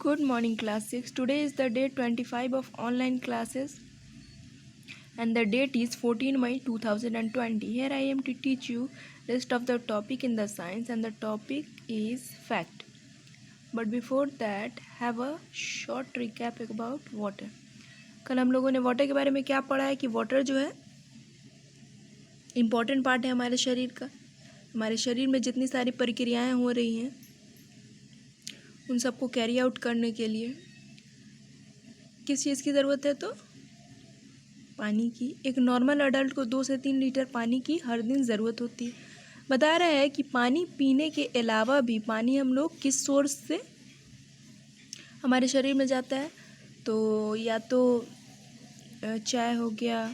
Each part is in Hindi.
Good morning class 6. Today is the day 25 of online classes and the date is 14 May 2020. Here I am to teach you rest of the topic in the science and the topic is fact. But before that have a short recap about water. कल हम लोगों ने वाटर के बारे में क्या पढ़ा है कि वाटर जो है इम्पॉर्टेंट पार्ट है हमारे शरीर का। हमारे शरीर में जितनी सारी प्रक्रियाएं हो रही हैं उन सबको कैरी आउट करने के लिए किस चीज़ की ज़रूरत है तो पानी की। एक नॉर्मल अडल्ट को 2 से 3 लीटर पानी की हर दिन ज़रूरत होती है। बता रहा है कि पानी पीने के अलावा भी पानी हम लोग किस सोर्स से हमारे शरीर में जाता है तो या तो चाय हो गया,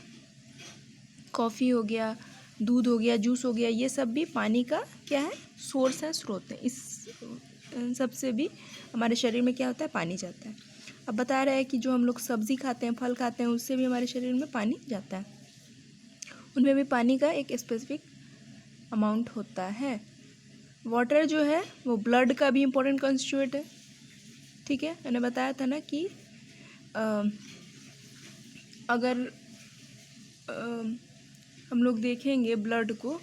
कॉफ़ी हो गया, दूध हो गया, जूस हो गया, ये सब भी पानी का क्या है सोर्स है, स्रोत है। इस सबसे भी हमारे शरीर में क्या होता है पानी जाता है। अब बता रहा है कि जो हम लोग सब्ज़ी खाते हैं, फल खाते हैं, उससे भी हमारे शरीर में पानी जाता है। उनमें भी पानी का एक स्पेसिफिक अमाउंट होता है। वाटर जो है वो ब्लड का भी इम्पोर्टेंट कंस्टिट्यूएंट है। ठीक है, मैंने बताया था ना कि अगर हम लोग देखेंगे ब्लड को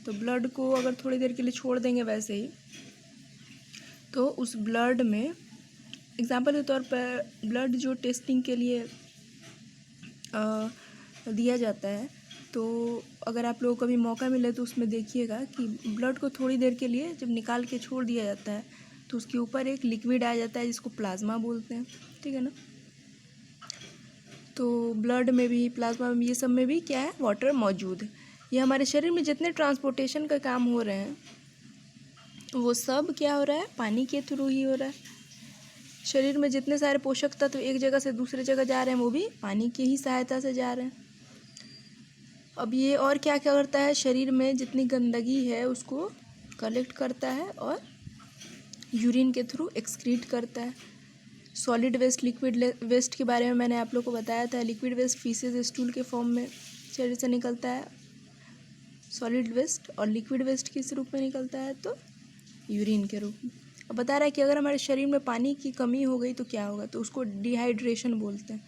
तो ब्लड को अगर थोड़ी देर के लिए छोड़ देंगे वैसे ही तो उस ब्लड में एग्जांपल के तौर पर ब्लड जो टेस्टिंग के लिए दिया जाता है तो अगर आप लोगों को कभी मौका मिले तो उसमें देखिएगा कि ब्लड को थोड़ी देर के लिए जब निकाल के छोड़ दिया जाता है तो उसके ऊपर एक लिक्विड आ जाता है जिसको प्लाज्मा बोलते हैं। ठीक है ना। तो ब्लड में भी, प्लाज्मा में भी, ये सब में भी क्या है वाटर मौजूद है। ये हमारे शरीर में जितने ट्रांसपोर्टेशन का काम हो रहे हैं वो सब क्या हो रहा है पानी के थ्रू ही हो रहा है। शरीर में जितने सारे पोषक तत्व एक जगह से दूसरे जगह जा रहे हैं वो भी पानी की ही सहायता से जा रहे हैं। अब ये और क्या क्या करता है, शरीर में जितनी गंदगी है उसको कलेक्ट करता है और यूरिन के थ्रू एक्सक्रीट करता है। सॉलिड वेस्ट, लिक्विड वेस्ट के बारे में मैंने आप लोग को बताया था। लिक्विड वेस्ट फीसेस, स्टूल के फॉर्म में शरीर से निकलता है सॉलिड वेस्ट, और लिक्विड वेस्ट किस रूप में निकलता है तो यूरिन के रूप में। अब बता रहा है कि अगर हमारे शरीर में पानी की कमी हो गई तो क्या होगा, तो उसको डिहाइड्रेशन बोलते हैं।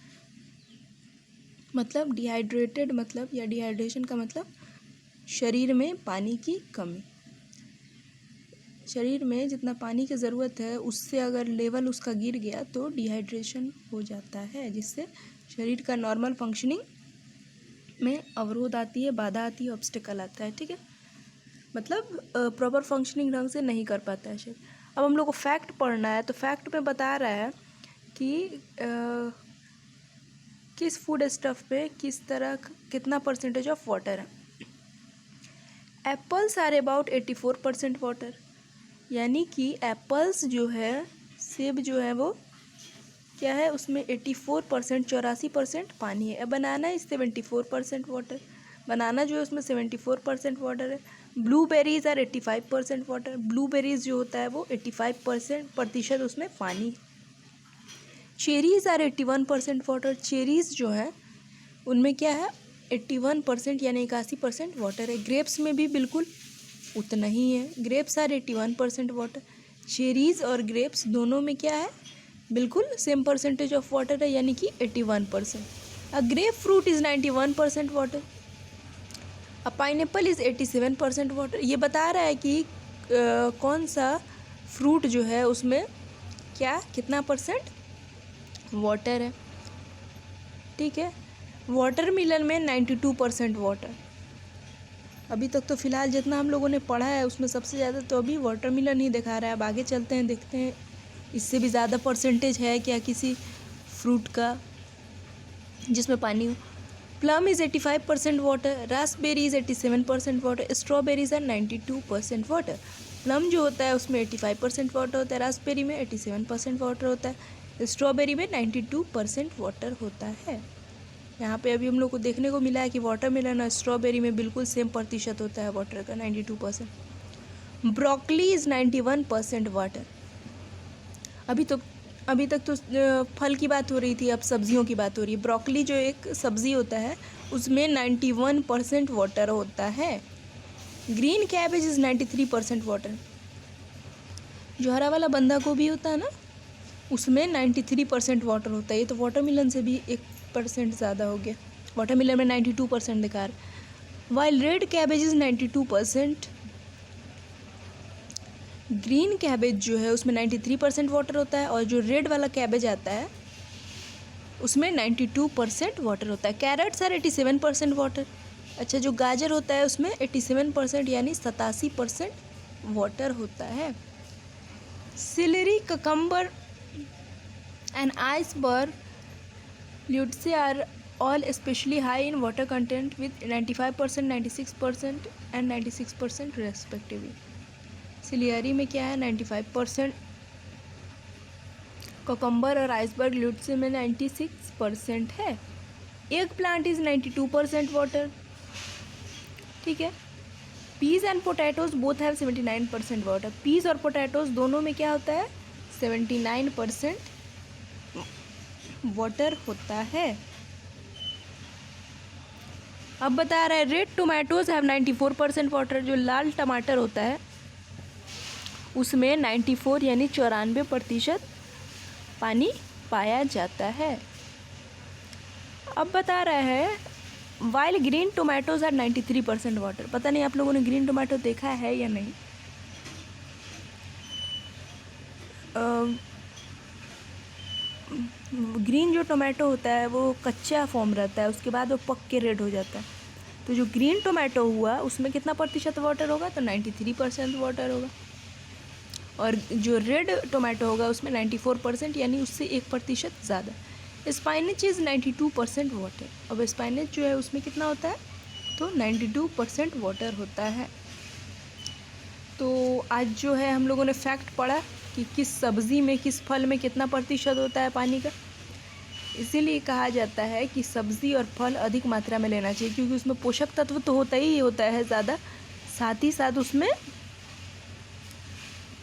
मतलब डिहाइड्रेटेड मतलब या डिहाइड्रेशन का मतलब शरीर में पानी की कमी। शरीर में जितना पानी की ज़रूरत है उससे अगर लेवल उसका गिर गया तो डिहाइड्रेशन हो जाता है, जिससे शरीर का नॉर्मल फंक्शनिंग में अवरोध आती है, बाधा आती है, ऑब्स्टिकल आता है। ठीक है, मतलब प्रॉपर फंक्शनिंग ढंग से नहीं कर पाता है शरीर। अब हम लोग को फैक्ट पढ़ना है तो फैक्ट में बता रहा है कि किस फूड स्टफ पे किस तरह कितना परसेंटेज ऑफ वाटर है। एप्पल्स आर अबाउट 84% वाटर, यानी कि एप्पल्स जो है, सेब जो है वो क्या है उसमें 84% 84% पानी है। बनाना इज 74% वाटर, बनाना जो है उसमें 74% वाटर है। ब्लूबेरीज आर 85% वाटर, ब्लूबेरीज जो होता है वो 85% प्रतिशत उसमें पानी। चेरीज आर 81% वाटर, चेरीज जो है उनमें क्या है 81% यानी 81% वाटर है। ग्रेप्स में भी बिल्कुल उतना ही है, ग्रेप्स आर 81% वाटर। चेरीज और ग्रेप्स दोनों में क्या है बिल्कुल सेम परसेंटेज ऑफ वाटर है, यानी कि 81%। A grapefruit is 91% water, a pineapple is 87% water. ये बता रहा है कि कौन सा फ्रूट जो है उसमें क्या कितना परसेंट वाटर है। ठीक है, वाटरमेलन में 92% वाटर। अभी तक तो फ़िलहाल जितना हम लोगों ने पढ़ा है उसमें सबसे ज़्यादा तो अभी वाटरमेलन ही दिखा रहा है। अब आगे चलते हैं, देखते हैं इससे भी ज़्यादा परसेंटेज है क्या किसी फ्रूट का जिसमें पानी हो। Plum is 85% water, raspberry is 87% water, strawberries are 92% water. Plum जो होता है उसमें 85% वाटर होता है, रास्पबेरी में 87% वाटर होता है, स्ट्रॉबेरी में 92% वाटर होता है। यहाँ पे अभी हम लोग को देखने को मिला है कि वाटरमेलन और स्ट्रॉबेरी में बिल्कुल सेम प्रतिशत होता है वाटर का, 92%। Broccoli is 91% water. अभी तक तो फल की बात हो रही थी, अब सब्जियों की बात हो रही है। ब्रोकली जो एक सब्ज़ी होता है उसमें 91% वाटर होता है। Green cabbage is 93% water. जो हरा वाला बंदा गोभी होता है ना उसमें 93% वाटर होता है। ये तो वाटरमेलन से भी 1% ज़्यादा हो गया। वाटरमेलन में 92% दिखा रहा। While red cabbage is 92%, green cabbage जो है उसमें 93% वाटर होता है, और जो रेड वाला कैबेज आता है उसमें 92% वाटर होता है। Carrots are 87% water. अच्छा, जो गाजर होता है उसमें 87% यानी 87% वाटर होता है। Celery, cucumber and iceberg, lettuce are all especially high in water content with 95%, 96% and 96% respectively. Ciliary में क्या है 95%, कोकम्बर और आइसबर्ग ल्यूटसे में 96% है। एग प्लांट इज़ 92% वाटर, ठीक है। Peas and potatoes both have 79% water. Peas और पोटैटोज दोनों में क्या होता है 79% वाटर होता है। अब बता रहा है रेड टोमेटोज हैव 94% वाटर। जो लाल टमाटर होता है उसमें 94 यानी 94% पानी पाया जाता है। अब बता रहा है while green tomatoes are 93% water. पता नहीं आप लोगों ने ग्रीन टोमेटो देखा है या नहीं। ग्रीन जो टोमेटो होता है वो कच्चा फॉर्म रहता है, उसके बाद वो पक के रेड हो जाता है। तो जो ग्रीन टोमेटो हुआ उसमें कितना प्रतिशत वाटर होगा, तो 93% वाटर होगा। और जो रेड टोमेटो होगा उसमें 94% यानी उससे 1% ज़्यादा। स्पाइनच इज़ 92% वाटर। अब स्पाइनच जो है उसमें कितना होता है, तो 92% वाटर होता है। तो आज जो है हम लोगों ने फैक्ट पढ़ा कि किस सब्ज़ी में किस फल में कितना प्रतिशत होता है पानी का। इसीलिए कहा जाता है कि सब्ज़ी और फल अधिक मात्रा में लेना चाहिए, क्योंकि उसमें पोषक तत्व तो होता ही होता है ज़्यादा, साथ ही साथ उसमें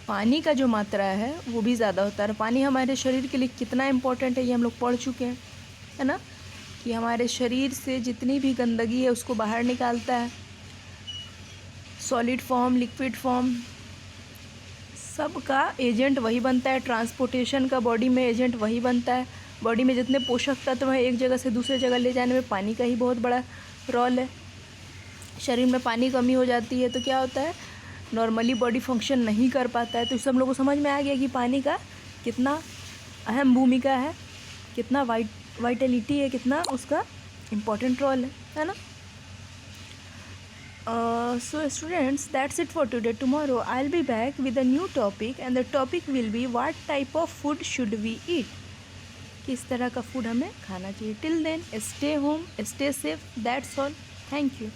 पानी का जो मात्रा है वो भी ज़्यादा होता है। और पानी हमारे शरीर के लिए कितना इम्पोर्टेंट है ये हम लोग पढ़ चुके हैं, है ना, कि हमारे शरीर से जितनी भी गंदगी है उसको बाहर निकालता है। सॉलिड फॉर्म, लिक्विड फॉर्म, सब का एजेंट वही बनता है। ट्रांसपोर्टेशन का बॉडी में एजेंट वही बनता है। बॉडी में जितने पोषक तत्व हैं एक जगह से दूसरे जगह ले जाने में पानी का ही बहुत बड़ा रोल है। शरीर में पानी कमी हो जाती है तो क्या होता है, नॉर्मली बॉडी फंक्शन नहीं कर पाता है। तो इससे हम लोग को समझ में आ गया कि पानी का कितना अहम भूमिका है, कितना वाइटलिटी है, कितना उसका इम्पोर्टेंट रोल है ना। So students, that's it for today. Tomorrow I'll be back with a new topic and the topic will be what type of food should we eat. किस तरह का फूड हमें खाना चाहिए। Till then, stay home, stay safe. That's all. Thank you.